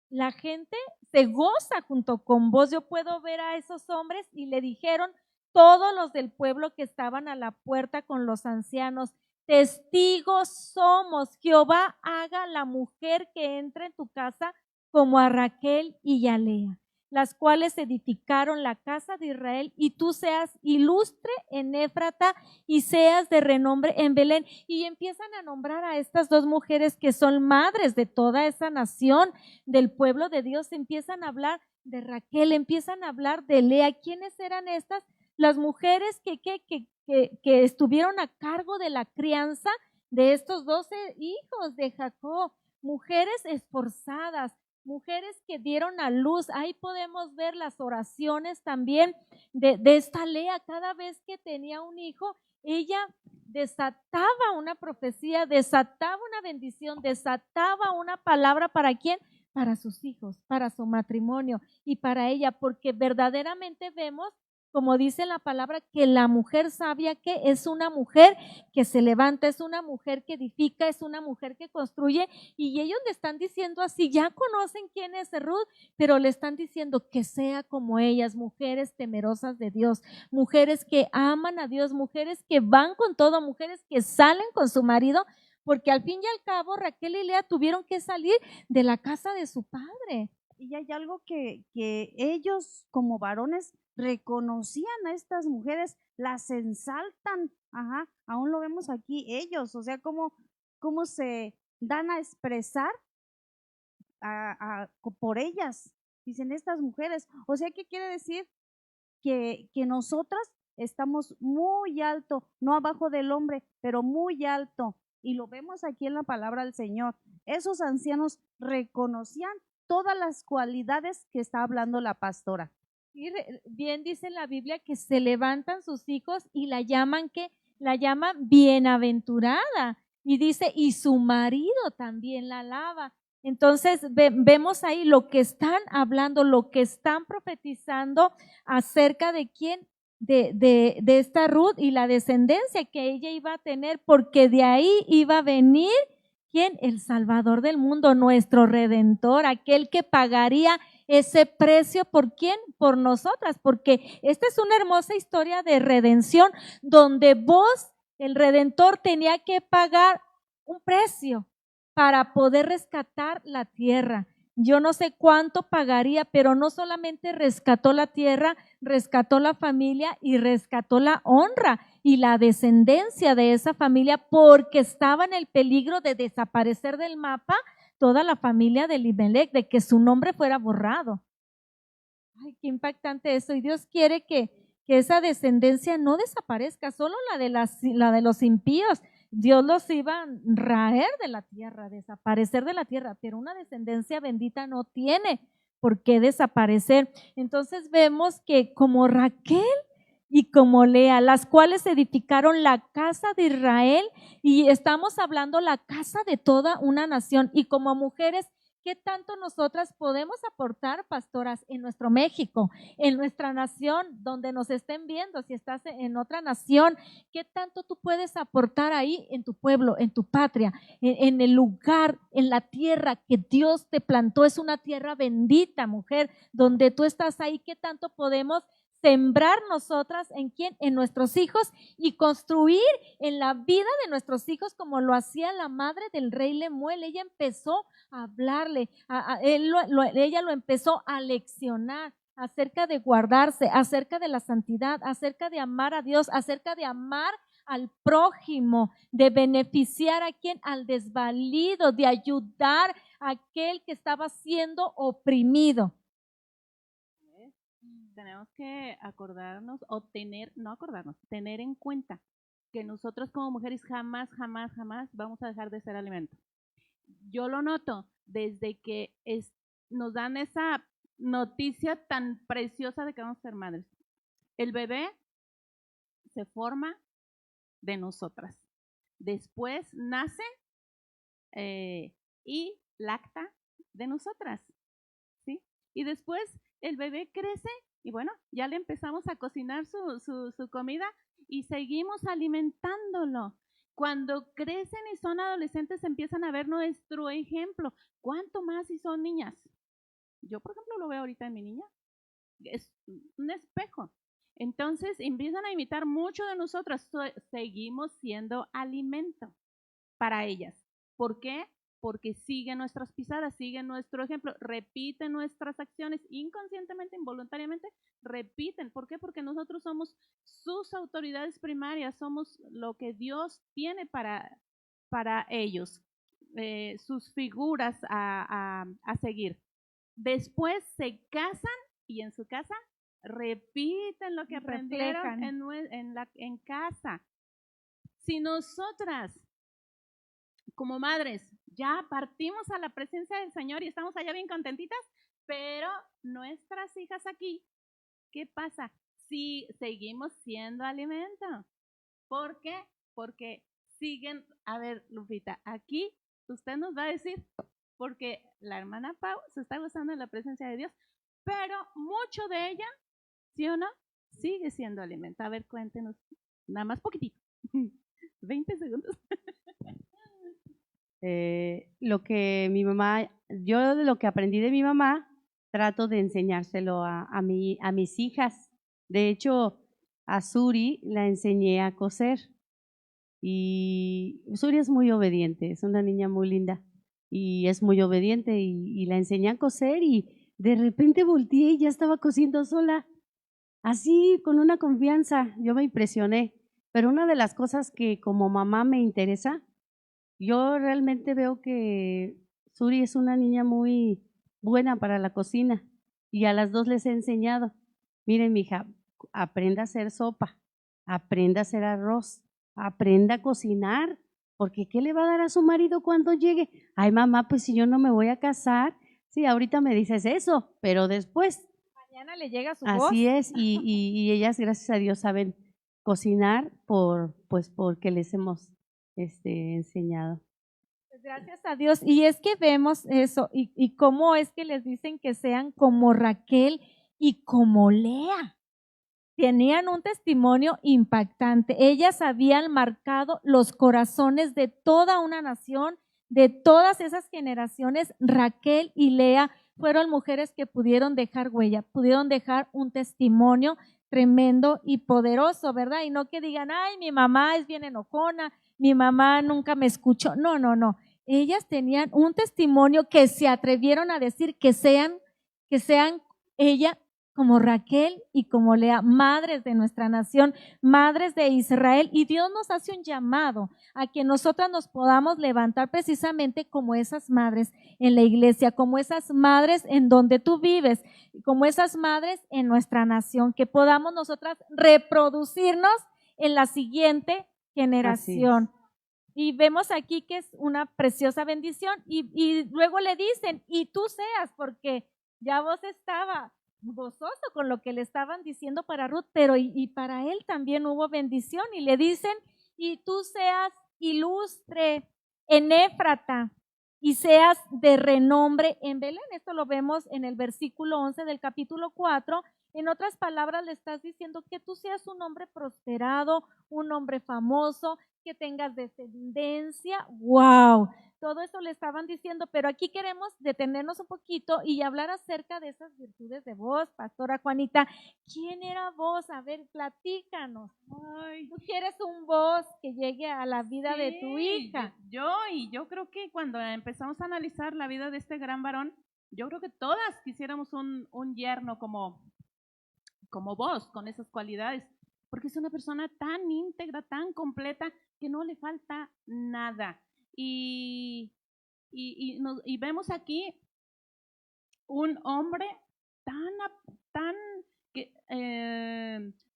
la gente se goza junto con vos. Yo puedo ver a esos hombres y le dijeron todos los del pueblo que estaban a la puerta con los ancianos, testigos somos, Jehová haga la mujer que entre en tu casa como a Raquel y a Lea. las cuales edificaron la casa de Israel, y tú seas ilustre en Éfrata y seas de renombre en Belén. Y empiezan a nombrar a estas dos mujeres que son madres de toda esa nación, del pueblo de Dios. Empiezan a hablar de Raquel, empiezan a hablar de Lea. ¿Quiénes eran estas? Las mujeres que estuvieron a cargo de la crianza de estos 12 hijos de Jacob, mujeres esforzadas, mujeres que dieron a luz. Ahí podemos ver las oraciones también de esta Lea. Cada vez que tenía un hijo, ella desataba una profecía, desataba una bendición, desataba una palabra. ¿Para quién? Para sus hijos, para su matrimonio y para ella, porque verdaderamente vemos, como dice la palabra, que la mujer sabia que es una mujer que se levanta, es una mujer que edifica, es una mujer que construye. Y ellos le están diciendo así, ya conocen quién es Ruth, pero le están diciendo que sea como ellas, mujeres temerosas de Dios, mujeres que aman a Dios, mujeres que van con todo, mujeres que salen con su marido, porque al fin y al cabo Raquel y Lea tuvieron que salir de la casa de su padre. Y hay algo que ellos como varones reconocían a estas mujeres, las ensaltan, aún lo vemos aquí ellos, o sea, cómo se dan a expresar por ellas, dicen estas mujeres. O sea, ¿qué quiere decir? Que nosotras estamos muy alto, no abajo del hombre, pero muy alto, y lo vemos aquí en la palabra del Señor. Esos ancianos reconocían todas las cualidades que está hablando la pastora. Y bien dice la Biblia que se levantan sus hijos y la llaman bienaventurada, y dice, y su marido también la alaba. Entonces vemos ahí lo que están hablando, lo que están profetizando acerca de quién, de esta Ruth y la descendencia que ella iba a tener, porque de ahí iba a venir ¿quién? El Salvador del mundo, nuestro Redentor, aquel que pagaría ese precio. ¿Por quién? Por nosotras, porque esta es una hermosa historia de redención donde vos, el Redentor, tenía que pagar un precio para poder rescatar la tierra. Yo no sé cuánto pagaría, pero no solamente rescató la tierra, rescató la familia y rescató la honra y la descendencia de esa familia, porque estaba en el peligro de desaparecer del mapa toda la familia de Elimelech, de que su nombre fuera borrado. Ay, qué impactante eso. Y Dios quiere que esa descendencia no desaparezca, solo la de los impíos. Dios los iba a raer de la tierra, desaparecer de la tierra, pero una descendencia bendita no tiene por qué desaparecer. Entonces vemos que como Raquel y como Lea, las cuales edificaron la casa de Israel, y estamos hablando la casa de toda una nación. Y como mujeres, ¿qué tanto nosotras podemos aportar, pastoras, en nuestro México, en nuestra nación, donde nos estén viendo? Si estás en otra nación, ¿qué tanto tú puedes aportar ahí en tu pueblo, en tu patria, en el lugar, en la tierra que Dios te plantó? Es una tierra bendita, mujer, donde tú estás ahí. ¿Qué tanto podemos sembrar nosotras en quién? En nuestros hijos, y construir en la vida de nuestros hijos como lo hacía la madre del rey Lemuel. Ella empezó a hablarle, ella lo empezó a leccionar acerca de guardarse, acerca de la santidad, acerca de amar a Dios, acerca de amar al prójimo, de beneficiar a quien, al desvalido, de ayudar a aquel que estaba siendo oprimido. Tenemos que acordarnos o tener en cuenta que nosotros como mujeres jamás vamos a dejar de ser alimento. Yo lo noto desde que nos dan esa noticia tan preciosa de que vamos a ser madres. El bebé se forma de nosotras. Después nace y lacta de nosotras, ¿sí? Y después el bebé crece y bueno, ya le empezamos a cocinar su comida y seguimos alimentándolo. Cuando crecen y son adolescentes empiezan a ver nuestro ejemplo. ¿Cuánto más si son niñas? Yo, por ejemplo, lo veo ahorita en mi niña. Es un espejo. Entonces empiezan a imitar mucho de nosotras. Seguimos siendo alimento para ellas. ¿Por qué? porque sigue nuestras pisadas, sigue nuestro ejemplo, repite nuestras acciones, inconscientemente, involuntariamente, repiten. ¿Por qué? Porque nosotros somos sus autoridades primarias, somos lo que Dios tiene para ellos, sus figuras a seguir. Después se casan y en su casa repiten lo que aprendieron en casa. Si nosotras, como madres, ya partimos a la presencia del Señor y estamos allá bien contentitas, pero nuestras hijas aquí, ¿qué pasa? Si seguimos siendo alimento. ¿Por qué? Porque siguen, a ver, Lupita, aquí usted nos va a decir, porque la hermana Pau se está gozando de la presencia de Dios, pero mucho de ella, ¿sí o no? Sigue siendo alimento. A ver, cuéntenos, nada más poquitito, 20 segundos. Lo que mi mamá, yo de lo que aprendí de mi mamá, trato de enseñárselo a mis hijas. De hecho, a Suri la enseñé a coser y Suri es muy obediente, es una niña muy linda y es muy obediente y la enseñé a coser y de repente volteé y ya estaba cosiendo sola, así con una confianza. Yo me impresioné, pero una de las cosas que como mamá me interesa, yo realmente veo que Suri es una niña muy buena para la cocina y a las dos les he enseñado. Miren, mija, aprenda a hacer sopa, aprenda a hacer arroz, aprenda a cocinar, porque ¿qué le va a dar a su marido cuando llegue? Ay, mamá, pues si yo no me voy a casar, sí, ahorita me dices eso, pero después. Mañana le llega su voz. Así es, y ellas, gracias a Dios, saben cocinar porque les hemos enseñado. Pues gracias a Dios. Y es que vemos eso, y cómo es que les dicen que sean como Raquel y como Lea. Tenían un testimonio impactante. Ellas habían marcado los corazones de toda una nación, de todas esas generaciones. Raquel y Lea fueron mujeres que pudieron dejar huella, pudieron dejar un testimonio tremendo y poderoso, ¿verdad? Y no que digan, ay, mi mamá es bien enojona, mi mamá nunca me escuchó. No, no, no. Ellas tenían un testimonio que se atrevieron a decir que sean ella como Raquel y como Lea, madres de nuestra nación, madres de Israel. Y Dios nos hace un llamado a que nosotras nos podamos levantar precisamente como esas madres en la iglesia, como esas madres en donde tú vives, como esas madres en nuestra nación, que podamos nosotras reproducirnos en la siguiente generación. Y vemos aquí que es una preciosa bendición y luego le dicen, y tú seas, porque ya vos estaba gozoso con lo que le estaban diciendo para Ruth, pero y para él también hubo bendición y le dicen, y tú seas ilustre en Éfrata y seas de renombre en Belén. Esto lo vemos en el versículo 11 del capítulo 4. En otras palabras, le estás diciendo que tú seas un hombre prosperado, un hombre famoso, que tengas descendencia. ¡Wow! Todo eso le estaban diciendo, pero aquí queremos detenernos un poquito y hablar acerca de esas virtudes de vos, Pastora Juanita. ¿Quién era vos? A ver, platícanos. Ay, tú quieres un vos que llegue a la vida de tu hija. Yo creo que cuando empezamos a analizar la vida de este gran varón, yo creo que todas quisiéramos un yerno como vos, con esas cualidades, porque es una persona tan íntegra, tan completa, que no le falta nada. Y vemos aquí un hombre tan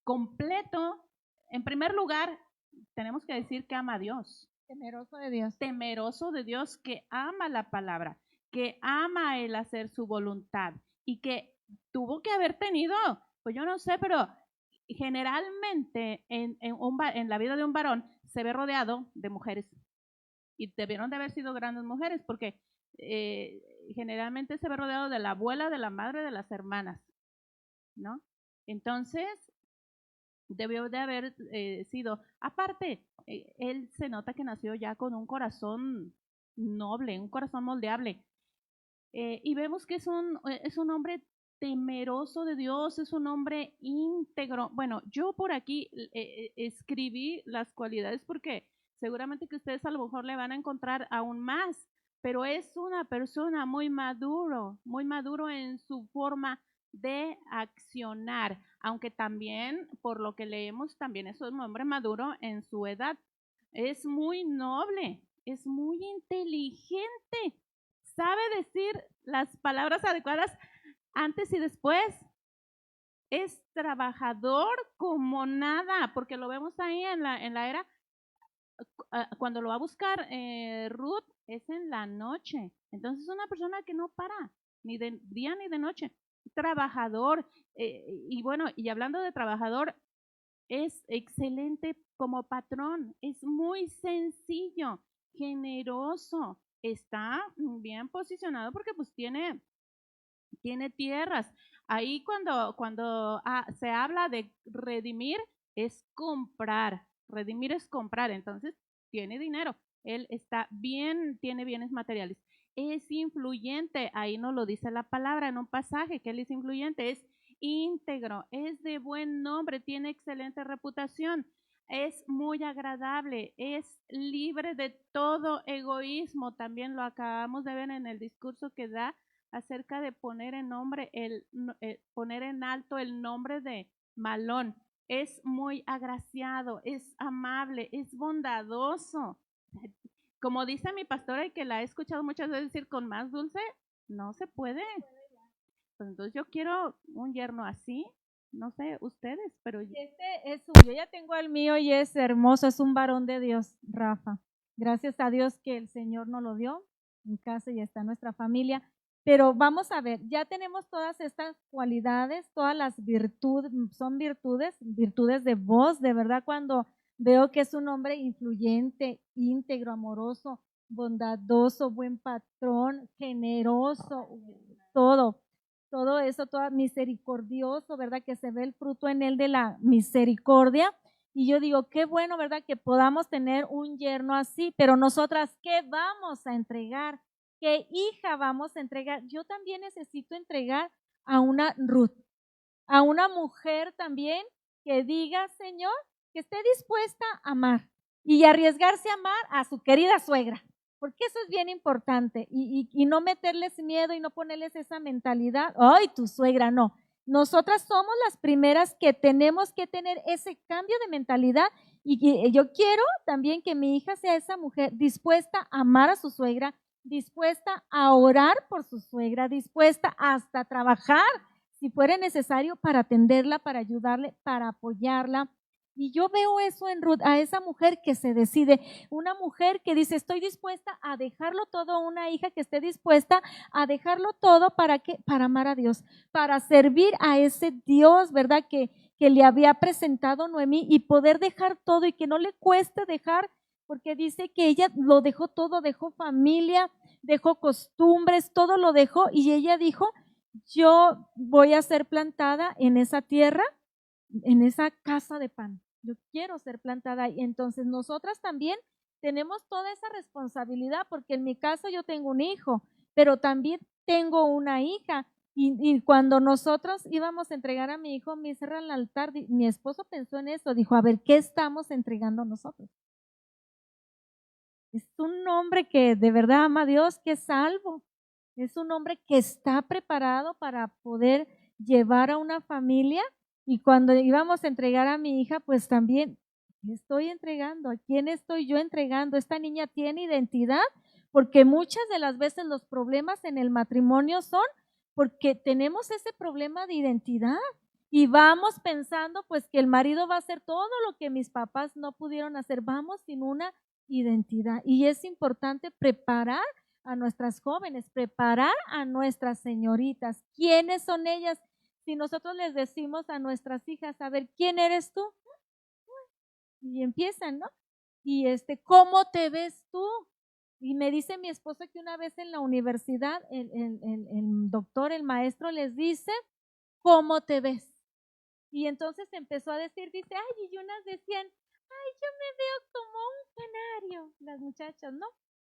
completo. En primer lugar, tenemos que decir que ama a Dios. Temeroso de Dios. Temeroso de Dios, que ama la palabra, que ama el hacer su voluntad y que tuvo que haber tenido, pues yo no sé, pero generalmente en la vida de un varón se ve rodeado de mujeres y debieron de haber sido grandes mujeres porque generalmente se ve rodeado de la abuela, de la madre, de las hermanas, ¿no? Entonces, debió de haber sido, aparte, él se nota que nació ya con un corazón noble, un corazón moldeable. Y vemos que es un hombre temeroso de Dios, es un hombre íntegro. Bueno, yo por aquí escribí las cualidades porque seguramente que ustedes a lo mejor le van a encontrar aún más, pero es una persona muy maduro en su forma de accionar, aunque también, por lo que leemos, también es un hombre maduro en su edad. Es muy noble, es muy inteligente, sabe decir las palabras adecuadas antes y después. Es trabajador como nada, porque lo vemos ahí en la era, cuando lo va a buscar Ruth, es en la noche. Entonces es una persona que no para, ni de día ni de noche. Trabajador, y bueno, y hablando de trabajador, es excelente como patrón, es muy sencillo, generoso, está bien posicionado porque pues tiene tierras. Ahí cuando se habla de redimir, es comprar. Redimir es comprar. Entonces, tiene dinero. Él está bien, tiene bienes materiales. Es influyente. Ahí nos lo dice la palabra en un pasaje, que él es influyente. Es íntegro, es de buen nombre, tiene excelente reputación. Es muy agradable, es libre de todo egoísmo. También lo acabamos de ver en el discurso que da acerca de poner poner en alto el nombre de Malón. Es muy agraciado, es amable, es bondadoso. Como dice mi pastora, y que la he escuchado muchas veces decir, con más dulce no se puede. Pues entonces yo quiero un yerno así, no sé ustedes, pero Este es suyo, ya tengo el mío y es hermoso, es un varón de Dios, Rafa. Gracias a Dios que el Señor nos lo dio en casa y está nuestra familia. Pero vamos a ver, ya tenemos todas estas cualidades, todas las virtudes, son virtudes de voz, de verdad, cuando veo que es un hombre influyente, íntegro, amoroso, bondadoso, buen patrón, generoso, todo eso, todo misericordioso, ¿verdad? Que se ve el fruto en él de la misericordia. Y yo digo, qué bueno, ¿verdad? Que podamos tener un yerno así, pero nosotras, ¿qué vamos a entregar? ¿Qué hija vamos a entregar? Yo también necesito entregar a una Ruth, a una mujer también que diga, Señor, que esté dispuesta a amar y arriesgarse a amar a su querida suegra, porque eso es bien importante y no meterles miedo y no ponerles esa mentalidad, ay, tu suegra, no. Nosotras somos las primeras que tenemos que tener ese cambio de mentalidad y yo quiero también que mi hija sea esa mujer dispuesta a amar a su suegra, dispuesta a orar por su suegra, dispuesta hasta a trabajar si fuera necesario para atenderla, para ayudarle, para apoyarla. Y yo veo eso en Ruth, a esa mujer que se decide, una mujer que dice, estoy dispuesta a dejarlo todo, una hija que esté dispuesta a dejarlo todo, ¿para qué? Para amar a Dios, para servir a ese Dios, ¿verdad? Que le había presentado Noemí y poder dejar todo y que no le cueste dejar, porque dice que ella lo dejó todo, dejó familia, dejó costumbres, todo lo dejó y ella dijo, yo voy a ser plantada en esa tierra, en esa casa de pan. Yo quiero ser plantada ahí. Entonces nosotras también tenemos toda esa responsabilidad, porque en mi caso yo tengo un hijo, pero también tengo una hija. Y cuando nosotros íbamos a entregar a mi hijo, me cerra el altar, mi esposo pensó en eso, dijo, a ver, ¿qué estamos entregando nosotros? Es un hombre que de verdad ama a Dios, que es salvo. Es un hombre que está preparado para poder llevar a una familia. Y cuando íbamos a entregar a mi hija, pues también estoy entregando. ¿A quién estoy yo entregando? Esta niña tiene identidad, porque muchas de las veces los problemas en el matrimonio son porque tenemos ese problema de identidad y vamos pensando pues que el marido va a hacer todo lo que mis papás no pudieron hacer. Vamos sin una identidad y es importante preparar a nuestras jóvenes, preparar a nuestras señoritas. ¿Quiénes son ellas? Si nosotros les decimos a nuestras hijas, a ver, ¿quién eres tú? Y empiezan, ¿no? Y ¿cómo te ves tú? Y me dice mi esposo que una vez en la universidad, el doctor, el maestro les dice, ¿cómo te ves? Y entonces empezó a decir, dice, ay, y unas decían, ay, yo me veo como un canario, las muchachas, ¿no?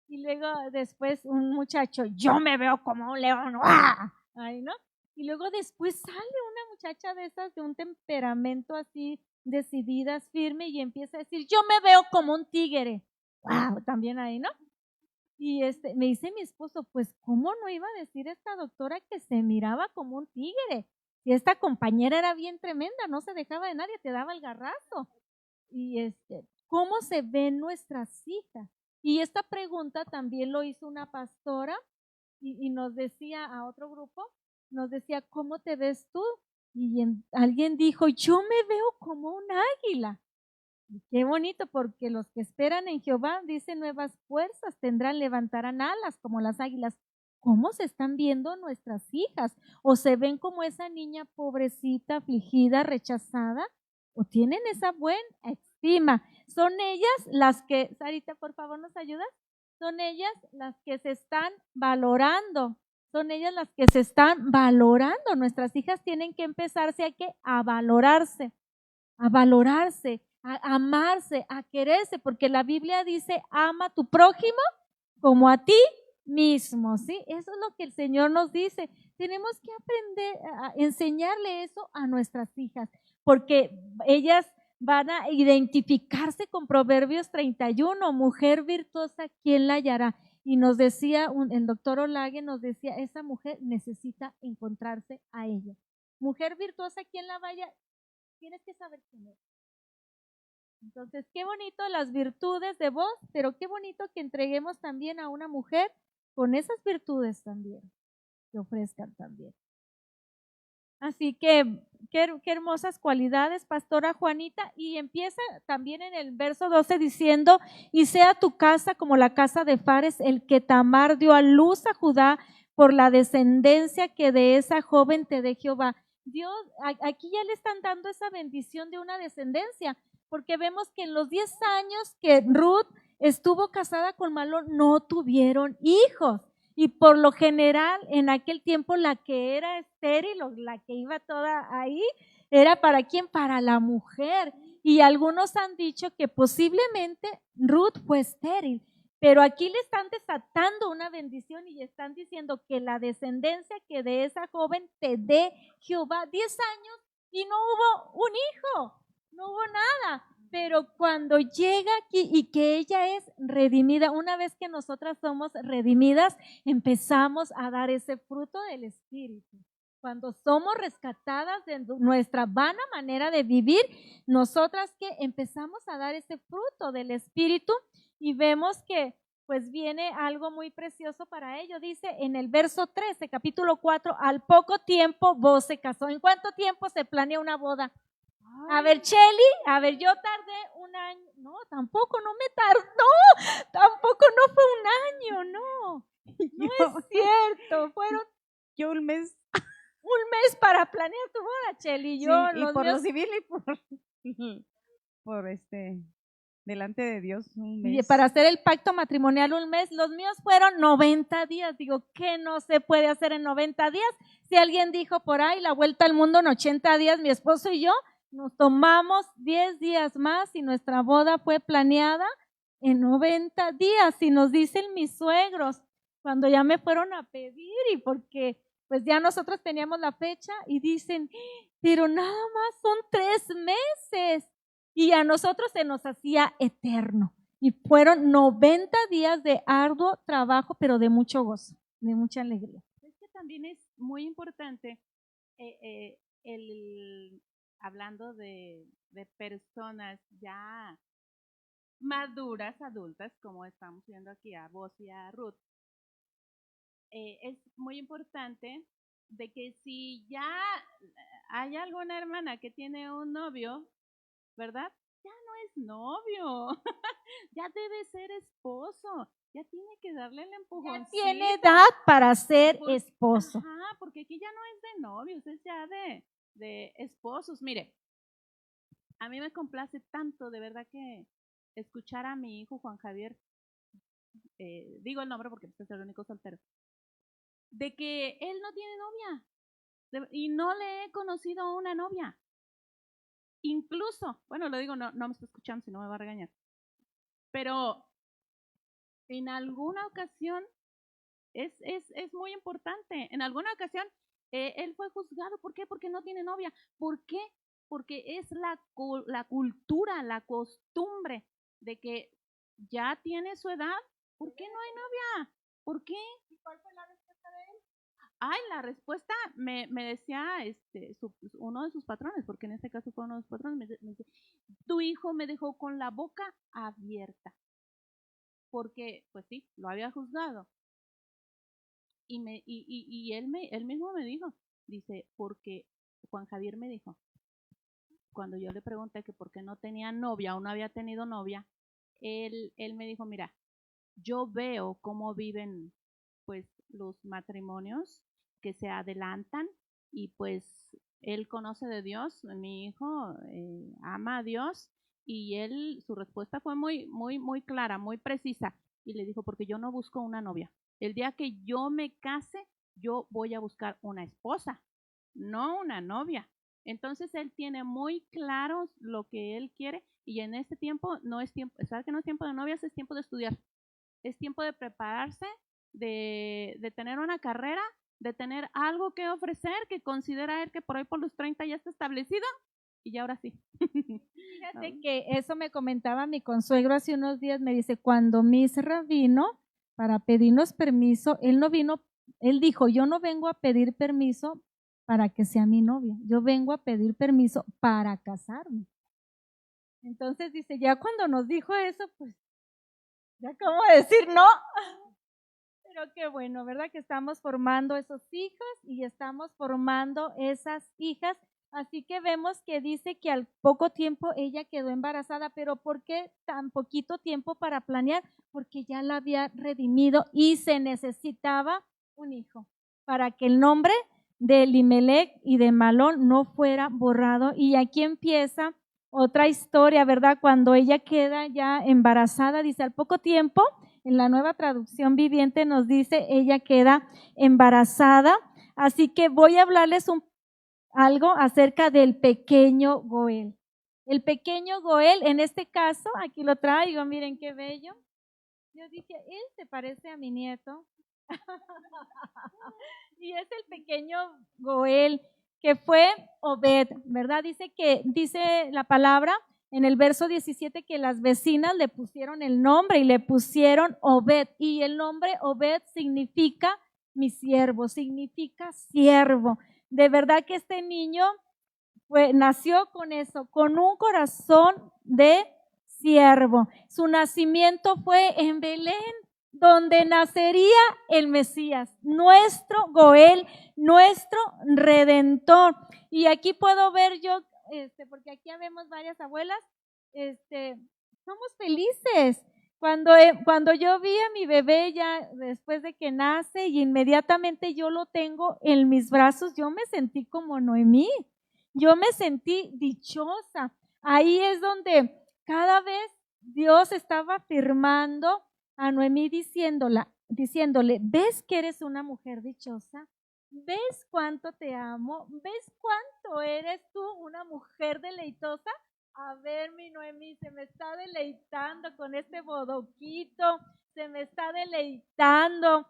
Y luego después un muchacho, yo me veo como un león, ¡ah! Ay, ¿no? Y luego después sale una muchacha de esas de un temperamento así, decididas, firme, y empieza a decir, yo me veo como un tigre, ¡wow! También ahí, ¿no? Y me dice mi esposo, pues, ¿cómo no iba a decir esta doctora que se miraba como un tigre? Si esta compañera era bien tremenda, no se dejaba de nadie, te daba el garrazo. Y ¿cómo se ven nuestras hijas? Y esta pregunta también lo hizo una pastora y nos decía a otro grupo, nos decía, ¿cómo te ves tú? Y alguien dijo, yo me veo como un águila. Y qué bonito, porque los que esperan en Jehová, dice, nuevas fuerzas tendrán, levantarán alas como las águilas. ¿Cómo se están viendo nuestras hijas? ¿O se ven como esa niña pobrecita, afligida, rechazada? ¿O tienen esa buena estima? Son ellas las que, Sarita, por favor, ¿nos ayudas? Son ellas las que se están valorando. Son ellas las que se están valorando. Nuestras hijas tienen que empezarse a valorarse, a amarse, a quererse, porque la Biblia dice, ama a tu prójimo como a ti mismo, ¿sí? Eso es lo que el Señor nos dice. Tenemos que aprender a enseñarle eso a nuestras hijas, porque ellas van a identificarse con Proverbios 31, mujer virtuosa, ¿quién la hallará? Y nos decía, el doctor Olague nos decía, esa mujer necesita encontrarse a ella. Mujer virtuosa, ¿quién la vaya? Tienes que saber quién es. Entonces, qué bonito las virtudes de vos, pero qué bonito que entreguemos también a una mujer con esas virtudes también, que ofrezcan también. Así que, qué hermosas cualidades, pastora Juanita, y empieza también en el verso 12 diciendo, y sea tu casa como la casa de Fares, el que Tamar dio a luz a Judá por la descendencia que de esa joven te dé Jehová. Dios, aquí ya le están dando esa bendición de una descendencia, porque vemos que en los 10 años que Ruth estuvo casada con Malón, no tuvieron hijos. Y por lo general, en aquel tiempo, la que era estéril o la que iba toda ahí, era ¿para quién? Para la mujer. Y algunos han dicho que posiblemente Ruth fue estéril, pero aquí le están desatando una bendición y están diciendo que la descendencia que de esa joven te dé Jehová. 10 años y no hubo un hijo, no hubo nada. Pero cuando llega aquí y que ella es redimida, una vez que nosotras somos redimidas, empezamos a dar ese fruto del Espíritu. Cuando somos rescatadas de nuestra vana manera de vivir, nosotras que empezamos a dar ese fruto del Espíritu y vemos que pues viene algo muy precioso para ello. Dice en el verso 13, capítulo 4, al poco tiempo vos se casó. ¿En cuánto tiempo se planea una boda? A ver, Cheli, yo tardé un año. No, tampoco, no me tardó. Tampoco no fue un año, no. No es cierto. Fueron Yo un mes. un mes para planear tu boda, Cheli. Yo, Sí, y por lo civil y por delante de Dios un y mes. para hacer el pacto matrimonial un mes, los míos fueron 90 días. Digo, ¿qué no se puede hacer en 90 días? Si alguien dijo por ahí la vuelta al mundo en 80 días, mi esposo y yo nos tomamos 10 días más y nuestra boda fue planeada en 90 días. Y nos dicen mis suegros, cuando ya me fueron a pedir y porque pues ya nosotros teníamos la fecha y dicen, pero nada más son 3 meses. Y a nosotros se nos hacía eterno. Y fueron 90 días de arduo trabajo, pero de mucho gozo, de mucha alegría. Es que también es muy importante hablando de personas ya maduras, adultas, como estamos viendo aquí a vos y a Ruth, es muy importante de que si ya hay alguna hermana que tiene un novio, ¿verdad? Ya no es novio, ya debe ser esposo, ya tiene que darle el empujoncito. Ya tiene edad para ser esposo. Ajá, porque aquí ya no es de novios, es ya de esposos. Mire, a mí me complace tanto, de verdad, que escuchar a mi hijo Juan Javier, digo el nombre porque es el único soltero, de que él no tiene novia y no le he conocido una novia. Incluso, bueno, lo digo, no me está escuchando, si no me va a regañar, pero en alguna ocasión es muy importante, en alguna ocasión él fue juzgado, ¿por qué? Porque no tiene novia. ¿Por qué? Porque es la cultura, la costumbre de que ya tiene su edad ¿Por qué no hay novia? ¿Por qué? ¿Y cuál fue la respuesta de él? Ay, la respuesta me decía uno de sus patrones, porque en este caso fue uno de sus patrones, me dice, tu hijo me dejó con la boca abierta, porque pues sí, lo había juzgado. Y él mismo me dijo, dice, porque Juan Javier me dijo, cuando yo le pregunté que por qué no tenía novia o no había tenido novia, él me dijo, mira, yo veo cómo viven pues los matrimonios que se adelantan y pues él conoce de Dios, mi hijo ama a Dios y su respuesta fue muy clara, muy precisa y le dijo, porque yo no busco una novia. El día que yo me case, yo voy a buscar una esposa, no una novia. Entonces él tiene muy claro lo que él quiere y en este tiempo no es tiempo, ¿sabes que no es tiempo de novias? Es tiempo de estudiar, es tiempo de prepararse, de tener una carrera, de tener algo que ofrecer, que considera él que por ahí por los 30 ya está establecido y ahora sí. Fíjate que eso me comentaba mi consuegro hace unos días, me dice, cuando Misra vino para pedirnos permiso, él no vino, él dijo, yo no vengo a pedir permiso para que sea mi novia, yo vengo a pedir permiso para casarme. Entonces dice, ya cuando nos dijo eso, pues, ya cómo decir no. Pero qué bueno, ¿verdad? Que estamos formando esos hijos y estamos formando esas hijas. Así que vemos que dice que al poco tiempo ella quedó embarazada, pero ¿por qué tan poquito tiempo para planear? Porque ya la había redimido y se necesitaba un hijo para que el nombre de Elimelech y de Malón no fuera borrado. Y aquí empieza otra historia, ¿verdad? Cuando ella queda ya embarazada, dice al poco tiempo, en la Nueva Traducción Viviente nos dice, ella queda embarazada. Así que voy a hablarles algo acerca del pequeño Goel. El pequeño Goel, en este caso, aquí lo traigo, miren qué bello. Yo dije, él se parece a mi nieto. Y es el pequeño Goel, que fue Obed, ¿verdad? Dice la palabra en el verso 17 que las vecinas le pusieron el nombre y le pusieron Obed. Y el nombre Obed significa mi siervo, significa siervo. De verdad que este niño nació con eso, con un corazón de siervo. Su nacimiento fue en Belén, donde nacería el Mesías, nuestro Goel, nuestro Redentor. Y aquí puedo ver yo, porque aquí vemos varias abuelas, somos felices. Cuando yo vi a mi bebé ya después de que nace y inmediatamente yo lo tengo en mis brazos, yo me sentí como Noemí, yo me sentí dichosa. Ahí es donde cada vez Dios estaba afirmando a Noemí diciéndole, ¿ves que eres una mujer dichosa? ¿Ves cuánto te amo? ¿Ves cuánto eres tú una mujer deleitosa? A ver, mi Noemí, se me está deleitando con este bodoquito, se me está deleitando,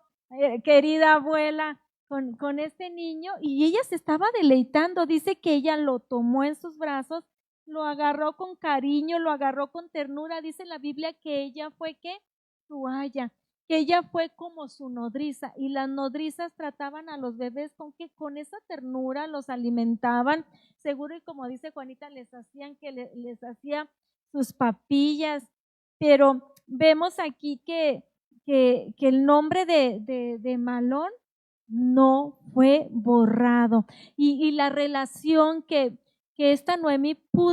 querida abuela, con este niño, y ella se estaba deleitando. Dice que ella lo tomó en sus brazos, lo agarró con cariño, lo agarró con ternura. Dice la Biblia que ella fue, ¿qué? Su aya, que ella fue como su nodriza, y las nodrizas trataban a los bebés con esa ternura, los alimentaban, seguro, y como dice Juanita, les hacía sus papillas. Pero vemos aquí que el nombre de Malón no fue borrado, y la relación que esta Noemí pudo